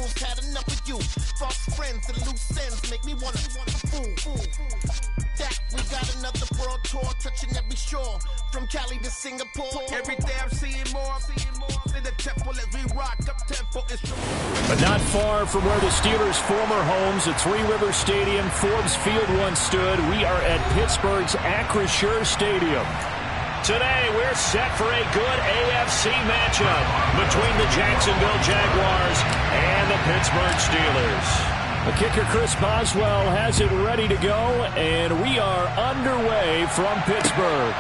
fools had enough of you. False friends and loose ends make me wanna fool. That we got another world tour touching every shore from Cali to Singapore. Every day I'm seeing more in the temple as we rock up tempo instruments. But not far from where the Steelers' former homes at Three Rivers Stadium, Forbes Field once stood, we are at Pittsburgh's Acrisure Stadium. Today, we're set for a good AFC matchup between the Jacksonville Jaguars and the Pittsburgh Steelers. The kicker, Chris Boswell, has it ready to go, and we are underway from Pittsburgh.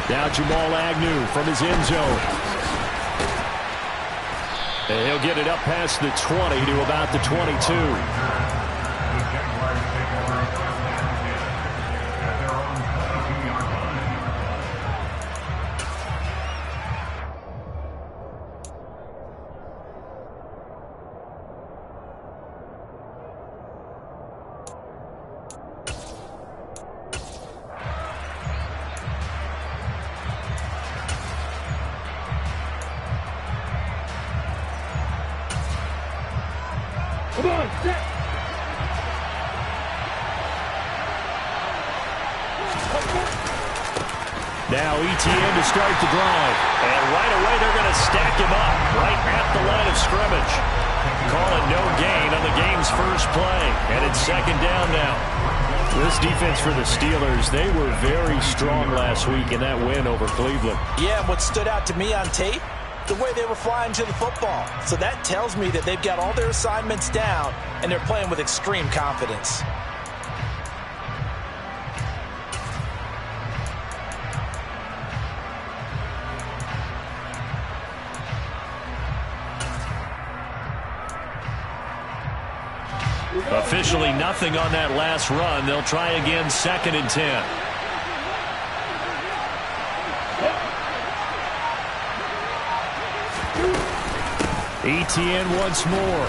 Now Jamal Agnew from his end zone. And he'll get it up past the 20 to about the 22. Now ETN to start the drive. And right away they're going to stack him up right at the line of scrimmage. Call it no gain on the game's first play. And it's second down now. This defense for the Steelers, they were very strong last week in that win over Cleveland. Yeah, and what stood out to me on tape, the way they were flying to the football. So that tells me that they've got all their assignments down and they're playing with extreme confidence. Officially nothing on that last run. They'll try again, 2nd and 10. ETN once more.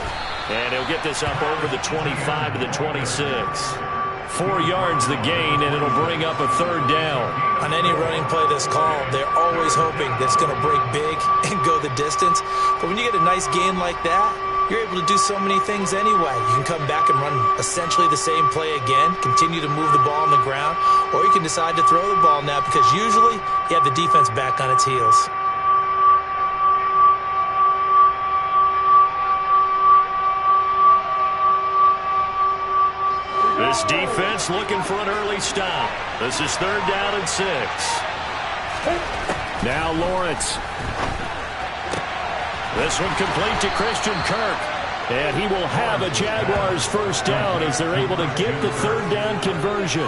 And he'll get this up over the 25 to the 26. 4 yards the gain, and it'll bring up a 3rd down. On any running play that's called, they're always hoping that it's going to break big and go the distance. But when you get a nice gain like that, you're able to do so many things anyway. You can come back and run essentially the same play again, continue to move the ball on the ground, or you can decide to throw the ball now because usually you have the defense back on its heels. This defense looking for an early stop. This is 3rd down and 6. Now Lawrence. This one complete to Christian Kirk. And he will have a Jaguars first down as they're able to get the 3rd down conversion.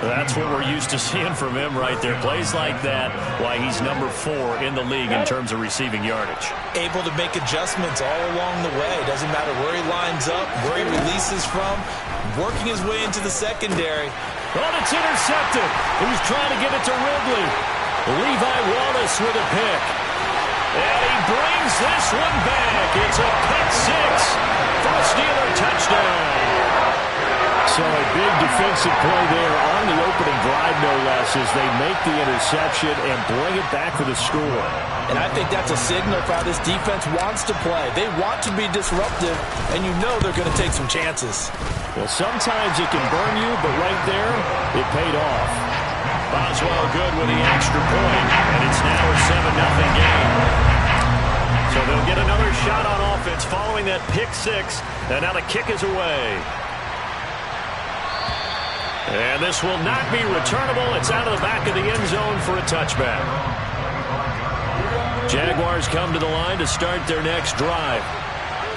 That's what we're used to seeing from him right there. Plays like that, why he's number 4 in the league in terms of receiving yardage. Able to make adjustments all along the way. Doesn't matter where he lines up, where he releases from, working his way into the secondary. Oh, it's intercepted. He was trying to get it to Ridley. Levi Wallace with a pick. And he brings this one back. It's a pick 6 for a Steeler touchdown. So a big defensive play there on the opening drive, no less, as they make the interception and bring it back for the score. And I think that's a signal for how this defense wants to play. They want to be disruptive, and you know they're going to take some chances. Well, sometimes it can burn you, but right there, it paid off. Boswell good with the extra point, and it's now a 7-0 game. So they'll get another shot on offense following that pick 6, and now the kick is away. And this will not be returnable. It's out of the back of the end zone for a touchback. Jaguars come to the line to start their next drive.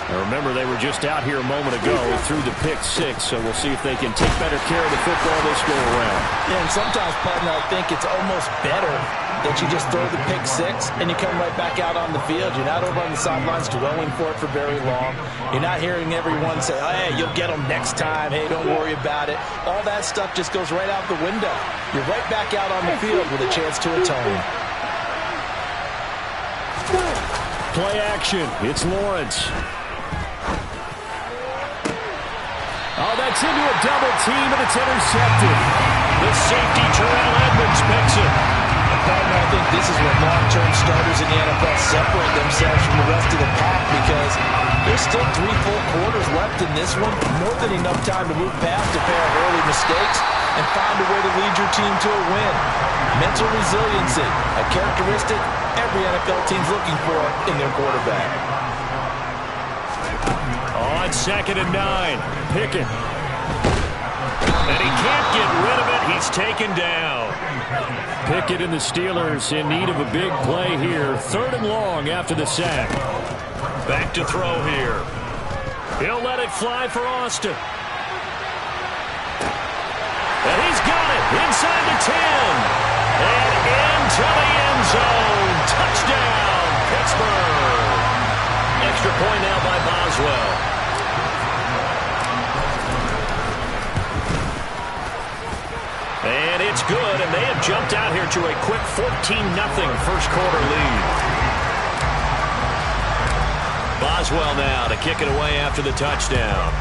Now remember, they were just out here a moment ago through the pick 6, so we'll see if they can take better care of the football this go around. Yeah, and sometimes, partner, I think it's almost better that you just throw the pick 6 and you come right back out on the field. You're not over on the sidelines dwelling for it for very long. You're not hearing everyone say, oh, hey, you'll get them next time. Hey, don't worry about it. All that stuff just goes right out the window. You're right back out on the field with a chance to atone. Play action. It's Lawrence. Oh, that's into a double team, and it's intercepted. The safety, Terrell Edmonds, picks it. Partner, I think this is where long-term starters in the NFL separate themselves from the rest of the pack because There's still 3 full quarters left in this one. More than enough time to move past a pair of early mistakes and find a way to lead your team to a win. Mental resiliency, a characteristic every NFL team's looking for in their quarterback. On 2nd and 9, Pickett. And he can't get rid of it. He's taken down. Pickett and the Steelers in need of a big play here. 3rd and long after the sack. Back to throw here. He'll let it fly for Austin. And he's got it inside the 10. And into the end zone. Touchdown, Pittsburgh. Extra point now by Boswell. And it's good, and they have jumped out here to a quick 14-0 first quarter lead. Boswell now to kick it away after the touchdown.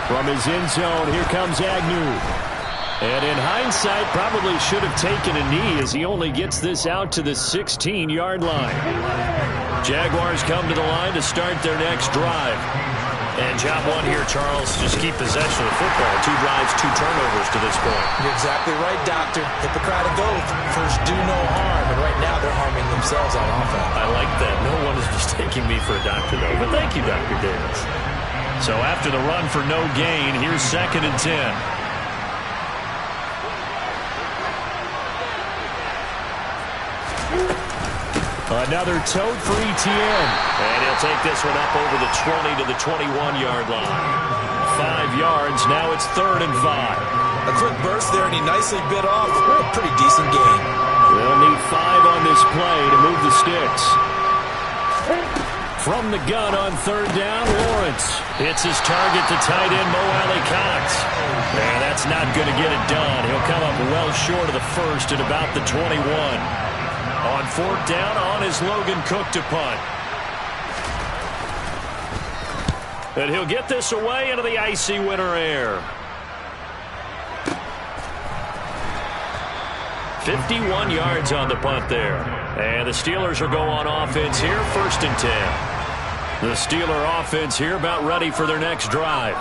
From his end zone, here comes Agnew. And in hindsight, probably should have taken a knee as he only gets this out to the 16-yard line. Jaguars come to the line to start their next drive. And job one here, Charles, just keep possession of the football. 2 drives, 2 turnovers to this point. You're exactly right, Doctor. Hippocratic oath. First, do no harm. And right now, they're harming themselves on offense. I like that. No one is mistaking me for a doctor, though. But thank you, Dr. Davis. So after the run for no gain, here's 2nd and 10. Another tote for ETN. And he'll take this one up over the 20 to the 21-yard line. 5 yards. Now it's 3rd and 5. A quick burst there, and he nicely bit off a pretty decent gain. They'll need 5 on this play to move the sticks. From the gun on 3rd down, Lawrence. Hits his target to tight end Mo Alley-Cox. And that's not going to get it done. He'll come up well short of the first at about the 21. On 4th down, on is Logan Cook to punt. And he'll get this away into the icy winter air. 51 yards on the punt there. And the Steelers will go on offense here, 1st and 10. The Steeler offense here about ready for their next drive.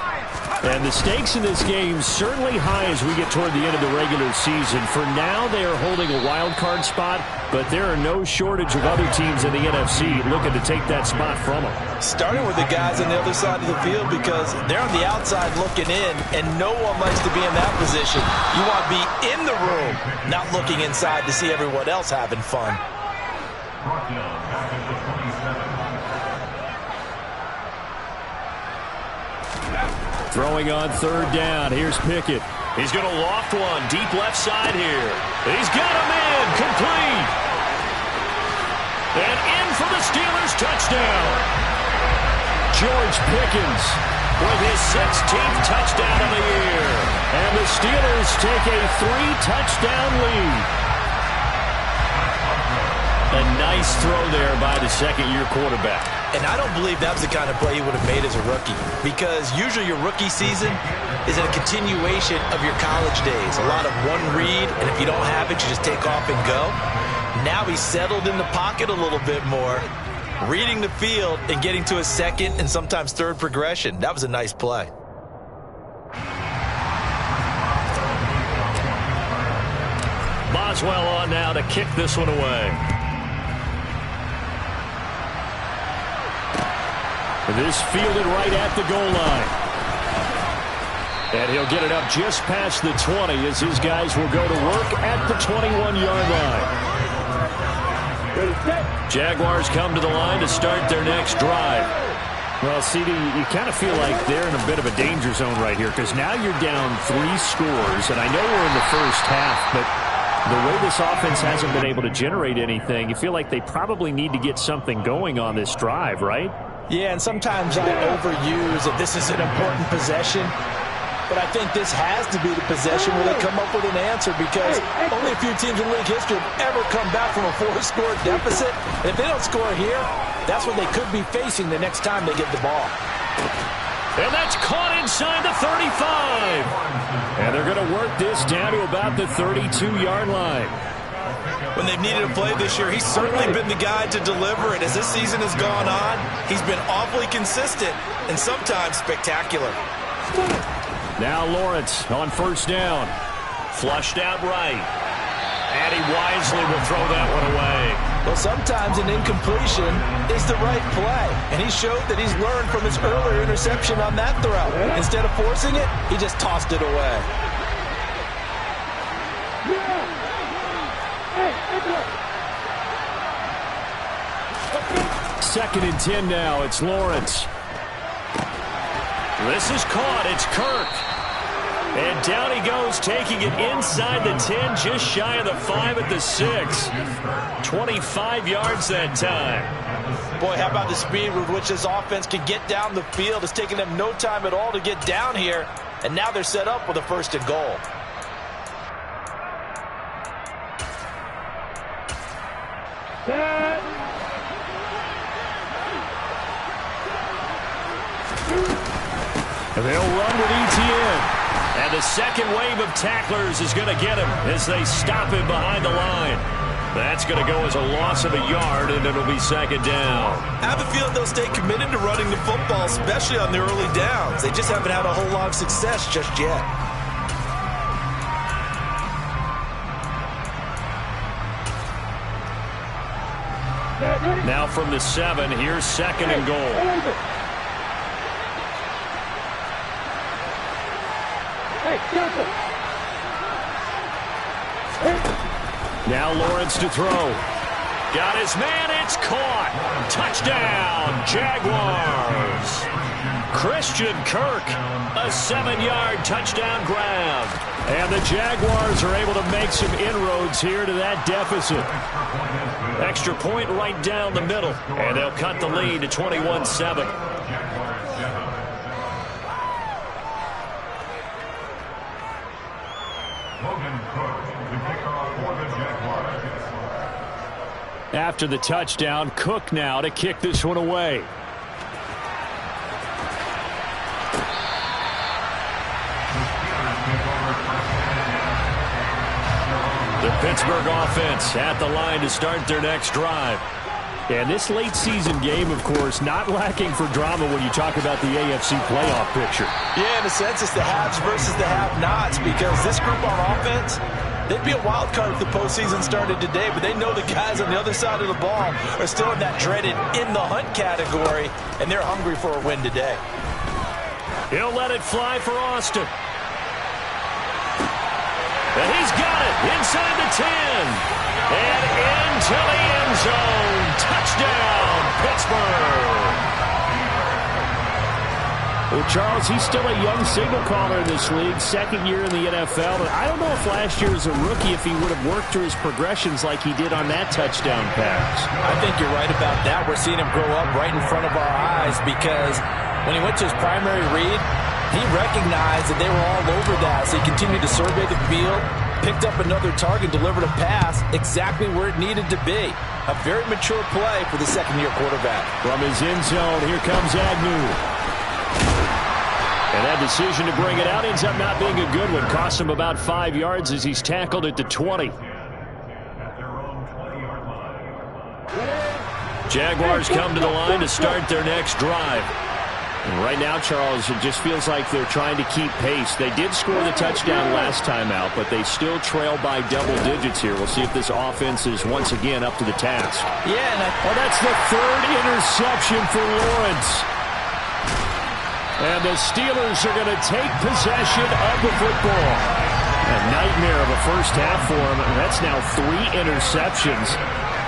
And the stakes in this game certainly high as we get toward the end of the regular season. For now, they are holding a wild card spot, but there are no shortage of other teams in the NFC looking to take that spot from them. Starting with the guys on the other side of the field because they're on the outside looking in, and no one likes to be in that position. You want to be in the room, not looking inside to see everyone else having fun. Throwing on 3rd down. Here's Pickett. He's going to loft one deep left side here. He's got him in. Complete. And in for the Steelers touchdown. George Pickens with his 16th touchdown of the year. And the Steelers take a 3-touchdown lead. A nice throw there by the 2nd-year quarterback. And I don't believe that was the kind of play he would have made as a rookie, because usually your rookie season is a continuation of your college days. A lot of one read, and if you don't have it, you just take off and go. Now he's settled in the pocket a little bit more, reading the field and getting to a 2nd and sometimes 3rd progression. That was a nice play. Boswell on now to kick this one away. This fielded right at the goal line. And he'll get it up just past the 20 as his guys will go to work at the 21-yard line. Jaguars come to the line to start their next drive. Well, CD, you kind of feel like they're in a bit of a danger zone right here because now you're down 3 scores, and I know we're in the first half, but the way this offense hasn't been able to generate anything, you feel like they probably need to get something going on this drive, right? Yeah, and sometimes I overuse that this is an important possession, but I think this has to be the possession where they come up with an answer because only a few teams in league history have ever come back from a 4-score deficit. And if they don't score here, that's what they could be facing the next time they get the ball. And that's caught inside the 35. And they're going to work this down to about the 32-yard line. When they've needed a play this year, he's certainly been the guy to deliver it. As this season has gone on, he's been awfully consistent and sometimes spectacular. Now Lawrence on first down. Flushed out right. And he wisely will throw that one away. Well, sometimes an incompletion is the right play. And he showed that he's learned from his earlier interception on that throw. Instead of forcing it, he just tossed it away. Second and 10 now. It's Lawrence. This is caught. It's Kirk. And down he goes, taking it inside the 10, just shy of the 5 at the 6. 25 yards that time. Boy, how about the speed with which this offense can get down the field? It's taken them no time at all to get down here. And now they're set up with a first and goal. And they'll run with ETN. And the second wave of tacklers is going to get him as they stop him behind the line. That's going to go as a loss of a yard, and it'll be second down. I have a feeling they'll stay committed to running the football, especially on the early downs. They just haven't had a whole lot of success just yet. Now from the 7, here's second and goal. Now Lawrence to throw. Got his man, it's caught. Touchdown, Jaguars. Christian Kirk, a 7-yard touchdown grab. And the Jaguars are able to make some inroads here to that deficit. Extra point right down the middle, and they'll cut the lead to 21-7. After the touchdown, Cook now to kick this one away. The Pittsburgh offense at the line to start their next drive. And this late season game, of course, not lacking for drama when you talk about the AFC playoff picture. Yeah, in a sense, it's the haves versus the have-nots, because this group on offense, they'd be a wild card if the postseason started today, but they know the guys on the other side of the ball are still in that dreaded in-the-hunt category, and they're hungry for a win today. He'll let it fly for Austin. And he's got it inside the 10. And into the end zone. Touchdown, Pittsburgh. Well, Charles, he's still a young signal caller in this league, second year in the NFL. But I don't know if last year as a rookie, if he would have worked through his progressions like he did on that touchdown pass. I think you're right about that. We're seeing him grow up right in front of our eyes, because when he went to his primary read, he recognized that they were all over that. So he continued to survey the field, picked up another target, delivered a pass exactly where it needed to be. A very mature play for the second-year quarterback. From his end zone, here comes Agnew. And that decision to bring it out ends up not being a good one. Cost him about 5 yards as he's tackled at the 20. Jaguars come to the line to start their next drive. And right now, Charles, it just feels like they're trying to keep pace. They did score the touchdown last time out, but they still trail by double digits here. We'll see if this offense is once again up to the task. Yeah, that's the third interception for Lawrence. And the Steelers are going to take possession of the football. A nightmare of a first half for him. That's now 3 interceptions.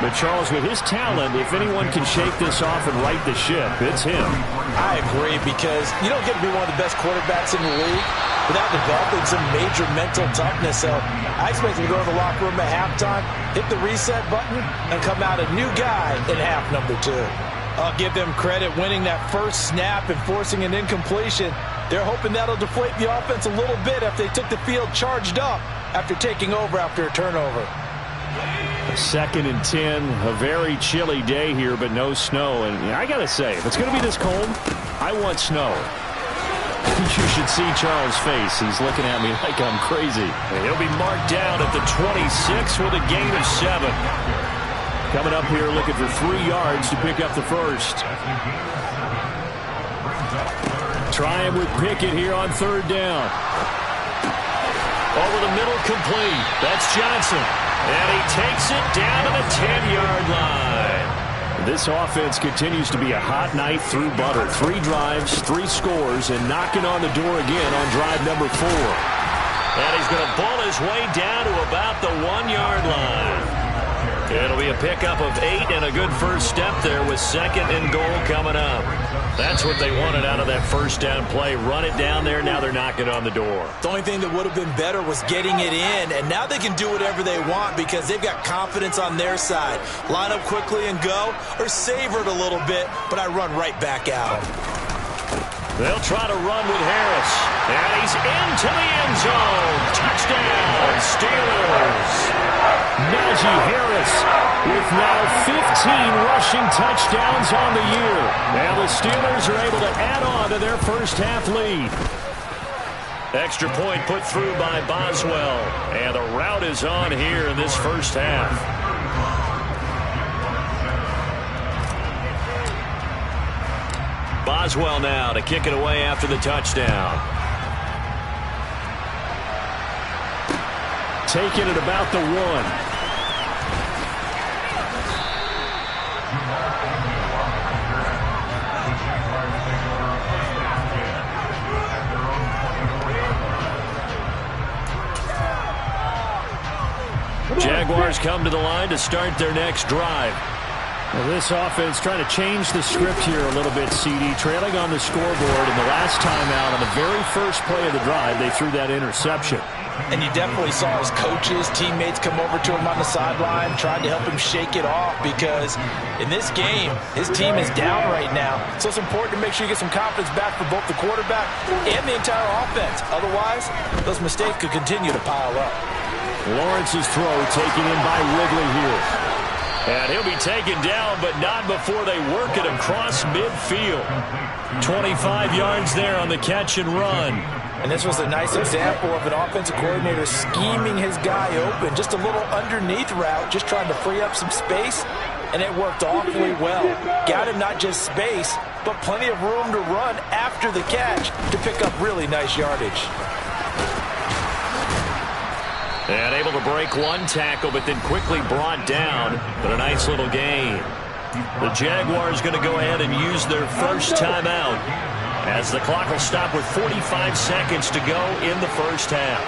But, Charles, with his talent, if anyone can shake this off and right the ship, it's him. I agree, because you don't get to be one of the best quarterbacks in the league without developing some major mental toughness. So I expect him to go to the locker room at halftime, hit the reset button, and come out a new guy in half number 2. I'll give them credit winning that first snap and forcing an incompletion. They're hoping that'll deflate the offense a little bit after they took the field charged up after taking over after a turnover. Second and 10, a very chilly day here, but no snow. And I got to say, if it's going to be this cold, I want snow. You should see Charles' face. He's looking at me like I'm crazy. And he'll be marked down at the 26 with a gain of 7. Coming up here looking for 3 yards to pick up the first. Trying with Pickett here on 3rd down. Over the middle, complete. That's Johnson. And he takes it down to the 10-yard line. This offense continues to be a hot knife through butter. 3 drives, 3 scores, and knocking on the door again on drive number 4. And he's going to bull his way down to about the 1-yard line. It'll be a pickup of 8 and a good first step there with 2nd and goal coming up. That's what they wanted out of that first down play. Run it down there. Now they're knocking on the door. The only thing that would have been better was getting it in, and now they can do whatever they want because they've got confidence on their side. Line up quickly and go, or savor it a little bit, but I run right back out. They'll try to run with Harris, and he's into the end zone. Touchdown, Steelers. Najee Harris with now 15 rushing touchdowns on the year. And the Steelers are able to add on to their first half lead. Extra point put through by Boswell. And the route is on here in this first half. Boswell now to kick it away after the touchdown. Taking it about the 1. Jaguars come to the line to start their next drive. Well, this offense trying to change the script here a little bit, CD. Trailing on the scoreboard, and the last time out on the very first play of the drive, they threw that interception. And you definitely saw his coaches, teammates come over to him on the sideline, trying to help him shake it off because in this game, his team is down right now. So it's important to make sure you get some confidence back for both the quarterback and the entire offense. Otherwise, those mistakes could continue to pile up. Lawrence's throw taken in by Ridley here. And he'll be taken down, but not before they work it across midfield. 25 yards there on the catch and run. And this was a nice example of an offensive coordinator scheming his guy open. Just a little underneath route, just trying to free up some space, and it worked awfully well. Got him not just space, but plenty of room to run after the catch to pick up really nice yardage. And able to break one tackle, but then quickly brought down. But a nice little gain. The Jaguars going to go ahead and use their first timeout, as the clock will stop with 45 seconds to go in the first half.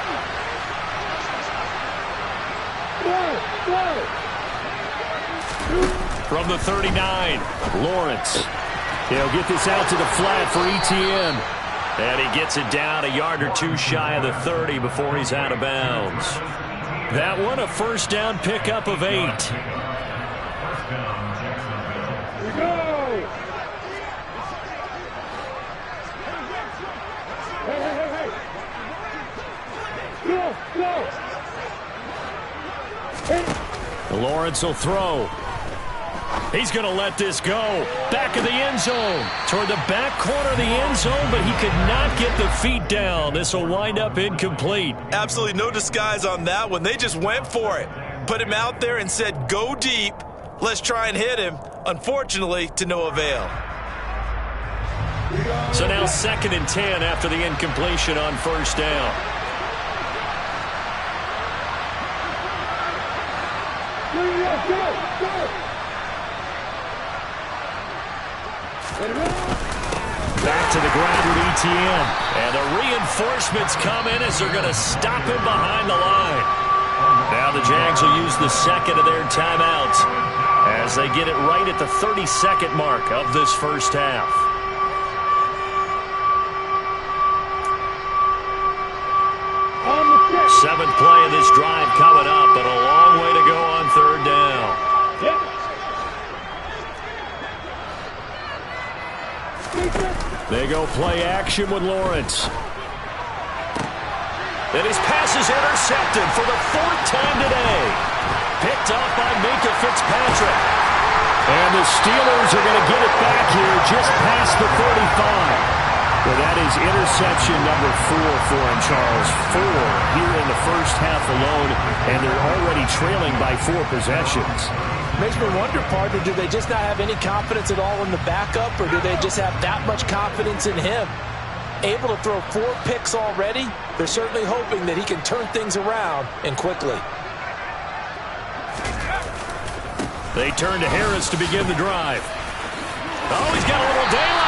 From the 39, Lawrence. He'll get this out to the flat for ETN. And he gets it down a yard or 2 shy of the 30 before he's out of bounds. That one a first down pickup of 8. Lawrence will throw. He's going to let this go. Back of the end zone. Toward the back corner of the end zone, but he could not get the feet down. This will wind up incomplete. Absolutely no disguise on that one. They just went for it. Put him out there and said, go deep. Let's try and hit him. Unfortunately, to no avail. So now 2nd and 10 after the incompletion on first down. Back to the ground with ETN. And the reinforcements come in as they're going to stop him behind the line. Now the Jags will use the 2nd of their timeouts as they get it right at the 30-second mark of this first half. Seventh play of this drive coming up, but a long way to go on 3rd down. They go play action with Lawrence. And his pass is intercepted for the 4th time today. Picked up by Minkah Fitzpatrick. And the Steelers are going to get it back here just past the 35. Well, that is interception number 4 for him, Charles. 4 here in the first half alone, and they're already trailing by 4 possessions. Makes me wonder, partner, do they just not have any confidence at all in the backup, or do they just have that much confidence in him? Able to throw 4 picks already, they're certainly hoping that he can turn things around and quickly. They turn to Harris to begin the drive. Oh, he's got a little daylight.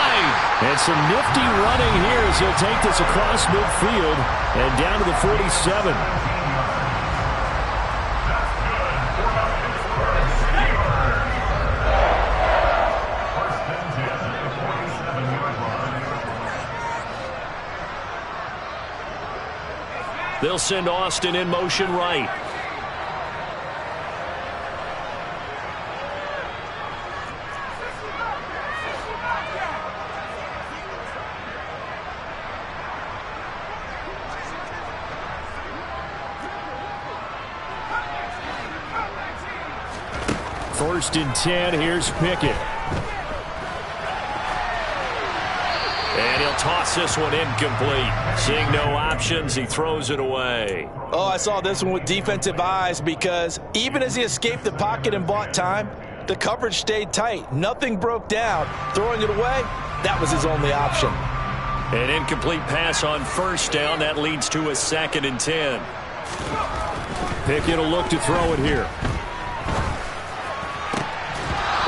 And some nifty running here as he'll take this across midfield and down to the 47. They'll send Austin in motion right. First and 10, here's Pickett. And he'll toss this one incomplete. Seeing no options, he throws it away. Oh, I saw this one with defensive eyes because even as he escaped the pocket and bought time, the coverage stayed tight. Nothing broke down. Throwing it away, that was his only option. An incomplete pass on first down. That leads to a 2nd and 10. Pickett will look to throw it here.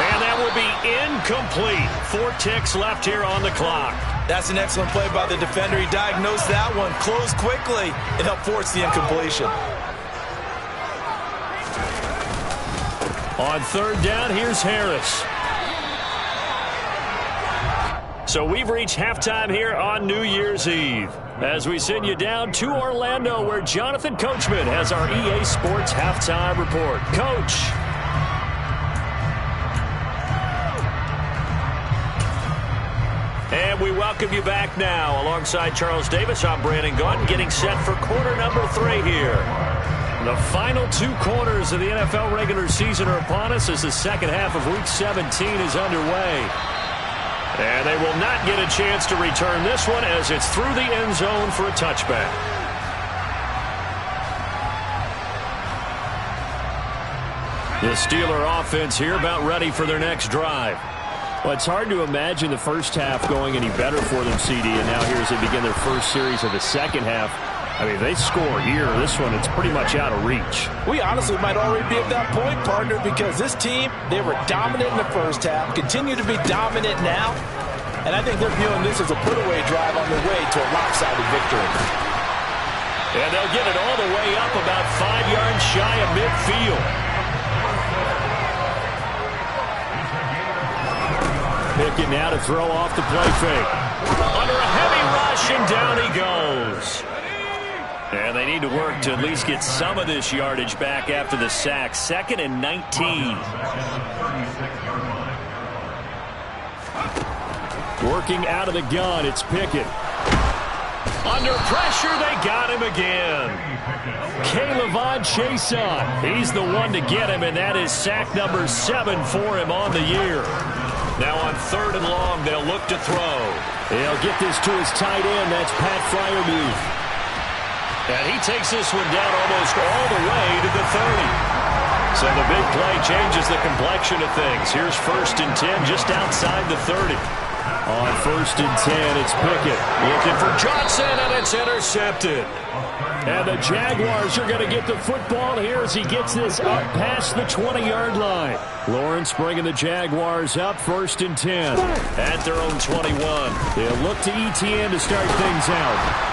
And that will be incomplete. 4 ticks left here on the clock. That's an excellent play by the defender. He diagnosed that one, closed quickly, and helped force the incompletion. On 3rd down, here's Harris. So we've reached halftime here on New Year's Eve as we send you down to Orlando where Jonathan Coachman has our EA Sports Halftime Report. Coach. And we welcome you back now. Alongside Charles Davis, I'm Brandon Gunn, getting set for quarter number 3 here. The final 2 quarters of the NFL regular season are upon us as the second half of Week 17 is underway. And they will not get a chance to return this one as it's through the end zone for a touchback. The Steeler offense here about ready for their next drive. Well, it's hard to imagine the first half going any better for them, CD, and now here as they begin their first series of the second half. I mean, they score here. This one, it's pretty much out of reach. We honestly might already be at that point, partner, because this team, they were dominant in the first half, continue to be dominant now, and I think they're viewing this as a put-away drive on their way to a lopsided victory. And they'll get it all the way up about 5 yards shy of midfield. Pickett now to throw off the play fake. Under a heavy rush, and down he goes. And they need to work to at least get some of this yardage back after the sack. 2nd and 19. Working out of the gun, it's Pickett. Under pressure, they got him again. K'Lavon Chaisson, he's the one to get him, and that is sack number 7 for him on the year. Now on 3rd and long, they'll look to throw. He'll get this to his tight end. That's Pat Freiermuth. And he takes this one down almost all the way to the 30. So the big play changes the complexion of things. Here's 1st and 10 just outside the 30. On 1st and 10, it's Pickett. Looking for Johnson, and it's intercepted. And the Jaguars are going to get the football here as he gets this up past the 20-yard line. Lawrence bringing the Jaguars up 1st and 10 at their own 21. They'll look to ETN to start things out.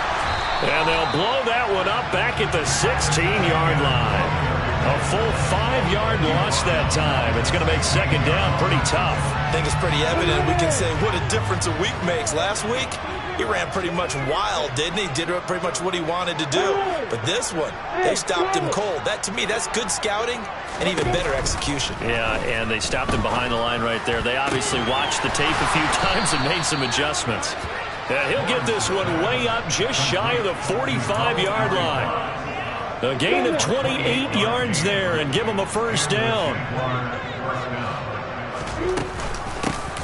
And they'll blow that one up back at the 16-yard line. A full 5-yard loss that time. It's going to make 2nd down pretty tough. I think it's pretty evident. We can say what a difference a week makes. Last week, he ran pretty much wild, didn't he? Did pretty much what he wanted to do. But this one, they stopped him cold. That, to me, that's good scouting and even better execution. Yeah, and they stopped him behind the line right there. They obviously watched the tape a few times and made some adjustments. And he'll get this one way up just shy of the 45-yard line. A gain of 28 yards there and give him a 1st down.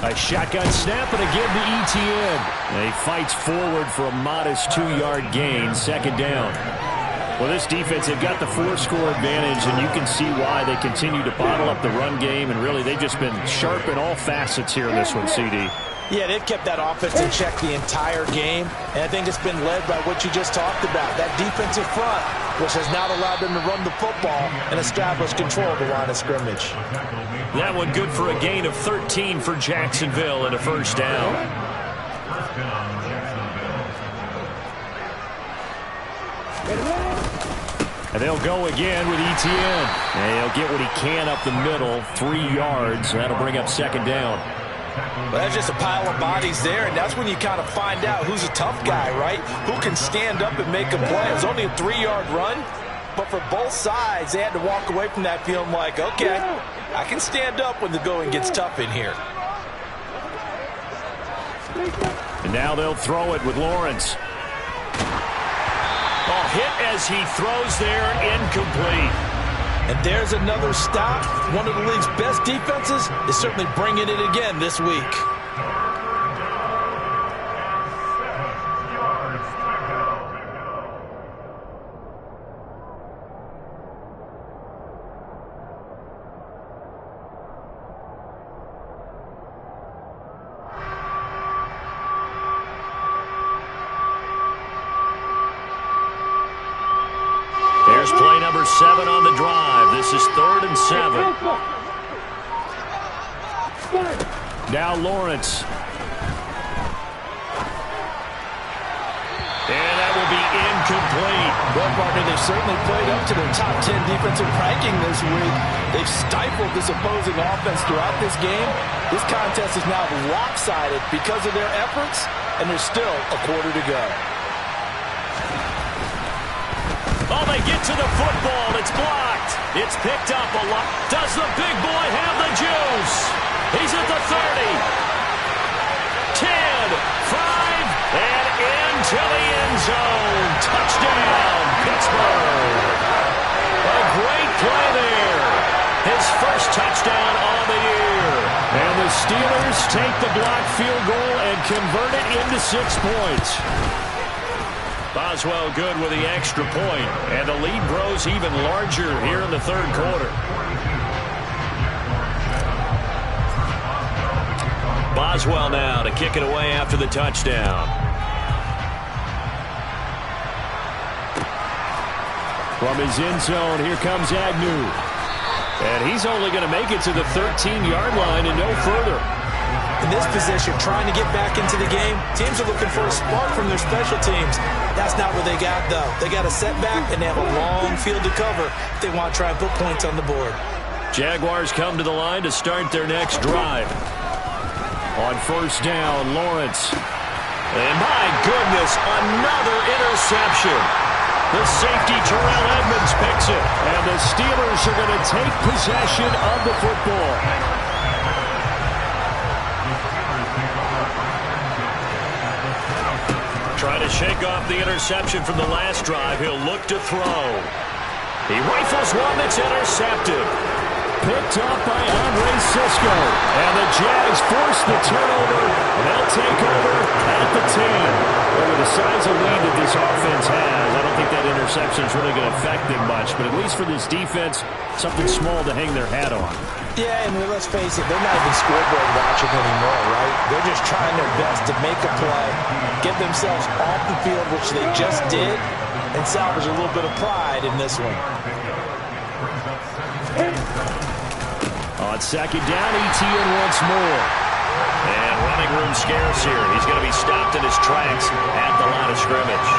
A shotgun snap and again to Etienne. And he fights forward for a modest 2-yard gain, second down. Well, this defense, they've got the 4-score advantage, and you can see why they continue to bottle up the run game, and really they've just been sharp in all facets here in this one, CD. Yeah, they've kept that offense in check the entire game, and I think it's been led by what you just talked about, that defensive front, which has not allowed them to run the football and establish control of the line of scrimmage. That one good for a gain of 13 for Jacksonville and a first down. And they'll go again with Etienne. And he'll get what he can up the middle, 3 yards. That'll bring up second down. Well, that's just a pile of bodies there, and that's when you kind of find out who's a tough guy, right? Who can stand up and make a play. It was only a 3-yard run, but for both sides, they had to walk away from that feeling like, okay, I can stand up when the going gets tough in here. And now they'll throw it with Lawrence. Oh, hit as he throws there, incomplete. And there's another stop. One of the league's best defenses is certainly bringing it again this week. Here's play number 7 on the drive. This is 3rd and 7. Now Lawrence. And that will be incomplete. Well, partner, they've certainly played up to their top 10 defensive ranking this week. They've stifled this opposing offense throughout this game. This contest is now lopsided because of their efforts, and there's still a quarter to go. Oh, they get to the football. It's blocked. It's picked up a lot. Does the big boy have the juice? He's at the 30. 10, 5, and into the end zone. Touchdown, Pittsburgh. A great play there. His first touchdown on the year. And the Steelers take the blocked field goal and convert it into 6 points. Boswell good with the extra point, and the lead grows even larger here in the 3rd quarter. Boswell now to kick it away after the touchdown. From his end zone, here comes Agnew. And he's only going to make it to the 13-yard line and no further. In this position, trying to get back into the game, teams are looking for a spark from their special teams. That's not what they got, though. They got a setback, and they have a long field to cover if they want to try and put points on the board. Jaguars come to the line to start their next drive. On first down, Lawrence. And my goodness, another interception. The safety, Terrell Edmonds, picks it. And the Steelers are going to take possession of the football. Trying to shake off the interception from the last drive. He'll look to throw. He rifles one that's intercepted. Picked up by Andre Sisco. And the Jags force the turnover. And they'll take over at the 10. Well, with the size of lead that this offense has, I don't think that interception is really going to affect them much. But at least for this defense, something small to hang their hat on. Yeah, and let's face it, they're not even scoreboard watching anymore, right? They're just trying their best to make a play, get themselves off the field, which they just did, and salvage a little bit of pride in this one. On second down, Etienne once more. And running room scarce here. He's going to be stopped in his tracks at the line of scrimmage.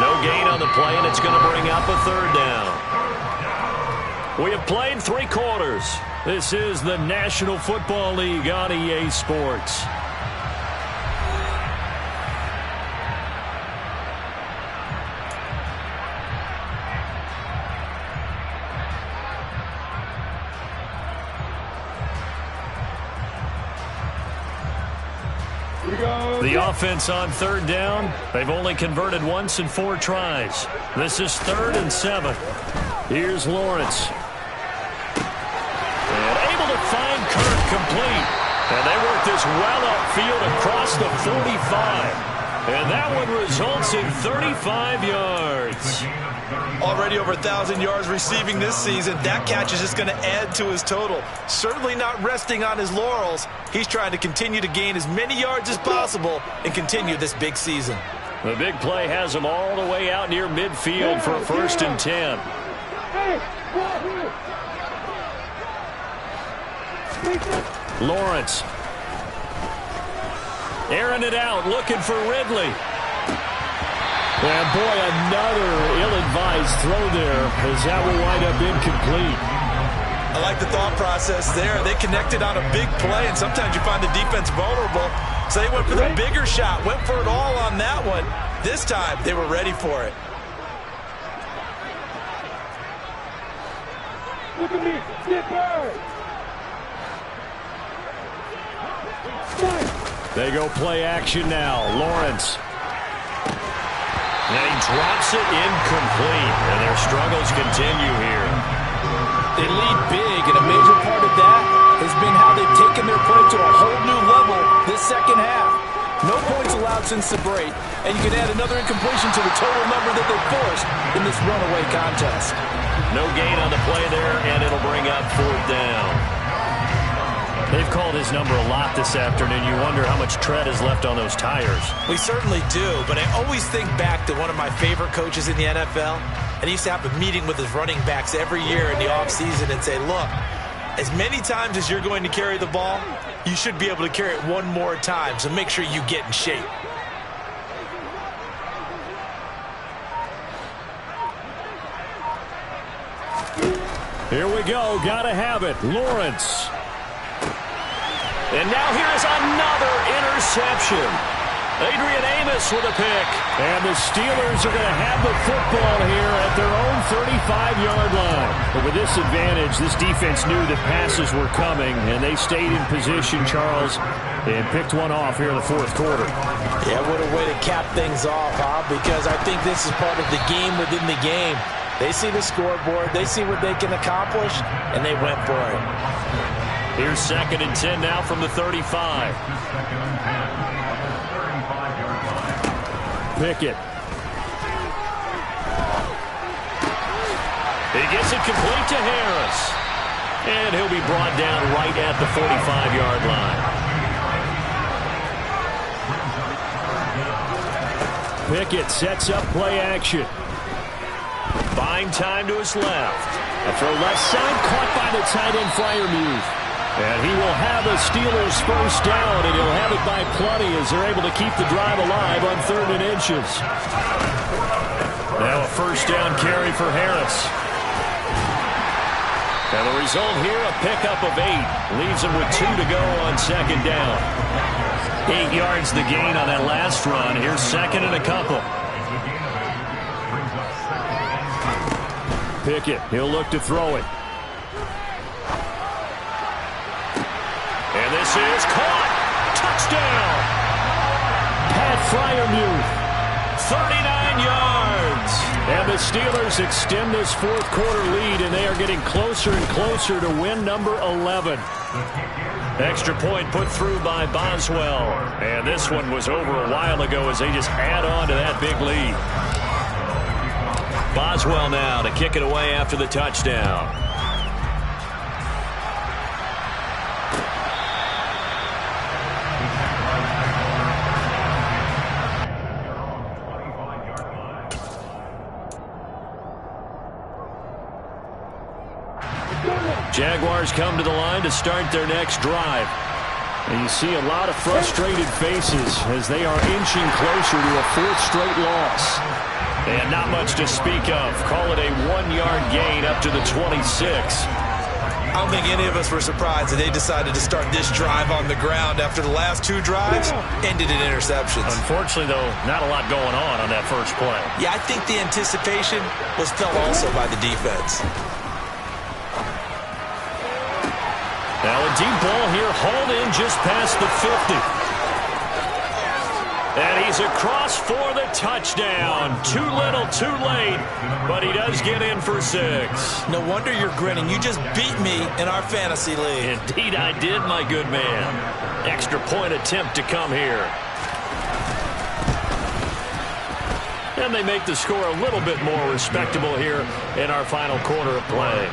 No gain on the play, and it's going to bring up a 3rd down. We have played 3 quarters. This is the National Football League on EA Sports. The offense on 3rd down. They've only converted once in 4 tries. This is 3rd and 7. Here's Lawrence. And able to find Kirk complete. And they work this well upfield across the 45. And that one results in 35 yards. Already over 1,000 yards receiving this season. That catch is just going to add to his total. Certainly not resting on his laurels. He's trying to continue to gain as many yards as possible and continue this big season. The big play has him all the way out near midfield for a 1st and 10. Lawrence. Airing it out, looking for Ridley. And boy, another ill-advised throw there, as that will wind up incomplete. I like the thought process there. They connected on a big play, and sometimes you find the defense vulnerable. So they went for the bigger shot, went for it all on that one. This time, they were ready for it. Look at me, skipper! They go play action now. Lawrence. And he drops it incomplete. And their struggles continue here. They lead big, and a major part of that has been how they've taken their play to a whole new level this second half. No points allowed since the break, and you can add another incompletion to the total number that they forced in this runaway contest. No gain on the play there, and it'll bring up 4th down. They've called his number a lot this afternoon. You wonder how much tread is left on those tires. We certainly do, but I always think back to one of my favorite coaches in the NFL, and he used to have a meeting with his running backs every year in the offseason and say, look, as many times as you're going to carry the ball, you should be able to carry it one more time, so make sure you get in shape. Here we go. Gotta have it. Lawrence. And now here is another interception. Adrian Amos with a pick. And the Steelers are going to have the football here at their own 35-yard line. But with this advantage, this defense knew that passes were coming, and they stayed in position, Charles, and picked one off here in the 4th quarter. Yeah, what a way to cap things off, huh? Because I think this is part of the game within the game. They see the scoreboard, they see what they can accomplish, and they went for it. Here's 2nd and 10 now from the 35. Pickett. He gets it complete to Harris. And he'll be brought down right at the 45-yard line. Pickett sets up play action. Buying time to his left. A throw left side, caught by the tight end Freiermuth. And he will have a Steelers 1st down, and he'll have it by plenty as they're able to keep the drive alive on 3rd and inches. Now a 1st down carry for Harris. And the result here, a pickup of 8. Leaves him with 2 to go on 2nd down. 8 yards the gain on that last run. Here's 2nd and a couple. Pickett, he'll look to throw it. And this is caught. Touchdown. Pat Freiermuth, 39 yards. And the Steelers extend this 4th quarter lead, and they are getting closer and closer to win number 11. Extra point put through by Boswell. And this one was over a while ago as they just add on to that big lead. Boswell now to kick it away after the touchdown. Jaguars come to the line to start their next drive. And you see a lot of frustrated faces as they are inching closer to a 4th straight loss. And not much to speak of. Call it a 1-yard gain up to the 26. I don't think any of us were surprised that they decided to start this drive on the ground after the last 2 drives ended in interceptions. Unfortunately, though, not a lot going on that first play. Yeah, I think the anticipation was felt also by the defense. Now a deep ball here, hauled in just past the 50. And he's across for the touchdown. Too little, too late, but he does get in for 6. No wonder you're grinning. You just beat me in our fantasy league. Indeed I did, my good man. Extra point attempt to come here. And they make the score a little bit more respectable here in our final quarter of play.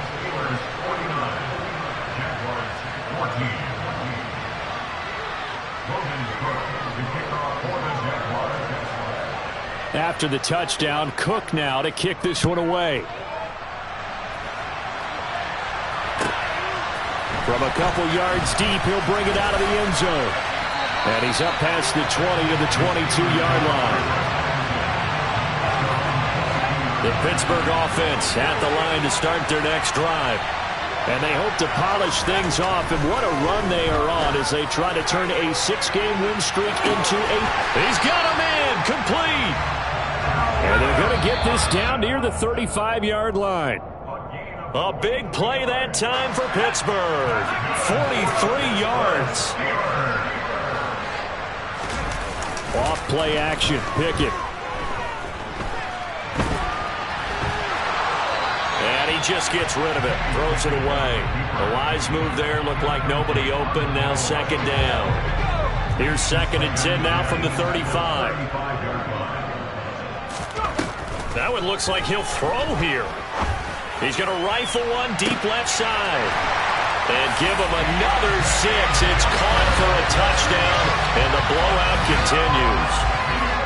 After the touchdown, Cook now to kick this one away. From a couple yards deep, he'll bring it out of the end zone. And he's up past the 20 to the 22-yard line. The Pittsburgh offense at the line to start their next drive. And they hope to polish things off, and what a run they are on as they try to turn a 6-game win streak into a... He's got a man complete! And they're going to get this down near the 35-yard line. A big play that time for Pittsburgh. 43 yards. Off play action. Pickett. And he just gets rid of it. Throws it away. A wise move there. Looked like nobody open. Now second down. Here's 2nd and 10 now from the 35. That one looks like he'll throw here. He's going to rifle one deep left side. And give him another 6. It's caught for a touchdown, and the blowout continues.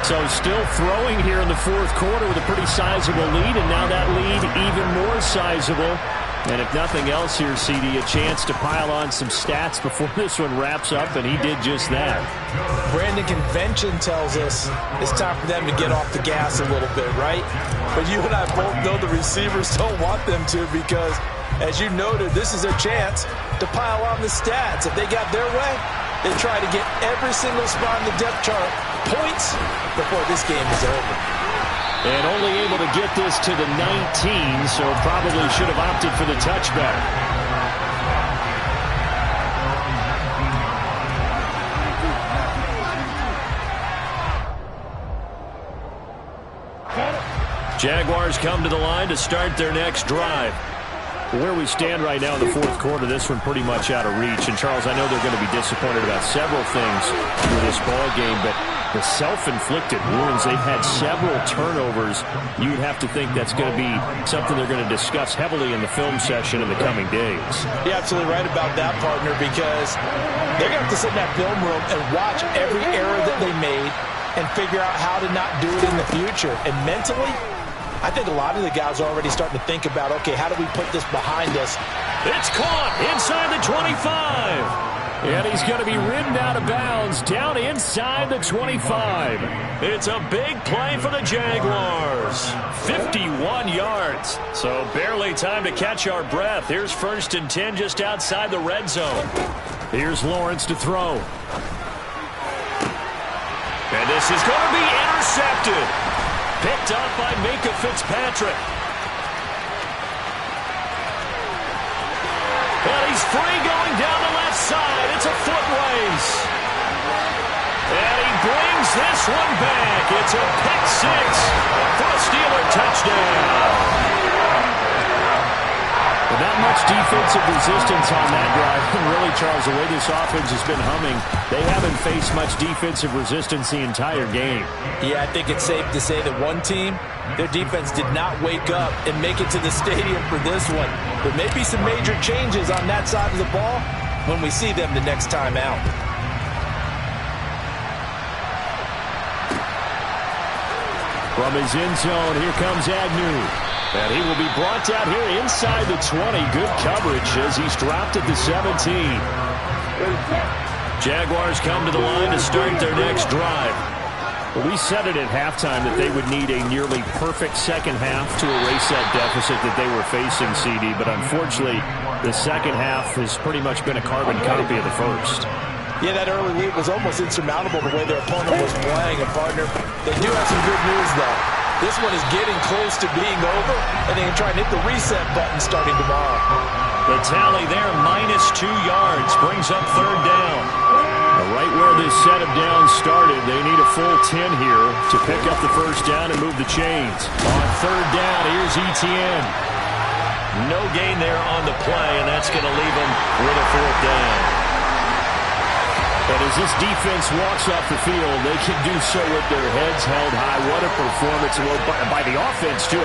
So still throwing here in the 4th quarter with a pretty sizable lead, and now that lead even more sizable. And if nothing else here, CD, a chance to pile on some stats before this one wraps up, and he did just that. Brandon, convention tells us it's time for them to get off the gas a little bit, right? But you and I both know the receivers don't want them to because, as you noted, this is a chance to pile on the stats. If they got their way, they try to get every single spot in the depth chart points before this game is over. And only able to get this to the 19, so probably should have opted for the touchback. Jaguars come to the line to start their next drive. Where we stand right now in the 4th quarter, this one pretty much out of reach. And, Charles, I know they're going to be disappointed about several things through this ball game, but the self-inflicted wounds, they've had several turnovers. You'd have to think that's going to be something they're going to discuss heavily in the film session in the coming days. You're absolutely right about that, partner, because they're going to have to sit in that film room and watch every error that they made and figure out how to not do it in the future. And mentally, I think a lot of the guys are already starting to think about, okay, how do we put this behind us? It's caught inside the 25. And he's going to be ridden out of bounds down inside the 25. It's a big play for the Jaguars. 51 yards. So barely time to catch our breath. Here's 1st and 10 just outside the red zone. Here's Lawrence to throw. And this is going to be intercepted. Picked up by Minka Fitzpatrick. And he's free going down the left side. It's a foot race. And he brings this one back. It's a pick 6 for a Steeler touchdown. But not much defensive resistance on that drive. And really, Charles, the way this offense has been humming, they haven't faced much defensive resistance the entire game. Yeah, I think it's safe to say that one team, their defense did not wake up and make it to the stadium for this one. There may be some major changes on that side of the ball when we see them the next time out. From his end zone, here comes Agnew. And he will be brought down here inside the 20. Good coverage as he's dropped at the 17. Jaguars come to the line to start their next drive. Well, we said it at halftime that they would need a nearly perfect second half to erase that deficit that they were facing, CD. But unfortunately, the second half has pretty much been a carbon copy of the first. Yeah, that early lead was almost insurmountable the way their opponent was playing. And, partner, they do have some good news, though. This one is getting close to being over, and they can try and hit the reset button starting tomorrow. The tally there, -2 yards, brings up 3rd down. Right where this set of downs started, they need a full 10 here to pick up the first down and move the chains. On third down, here's Etienne. No gain there on the play, and that's going to leave them with a fourth down. And as this defense walks off the field, they can do so with their heads held high. What a performance by the offense, too.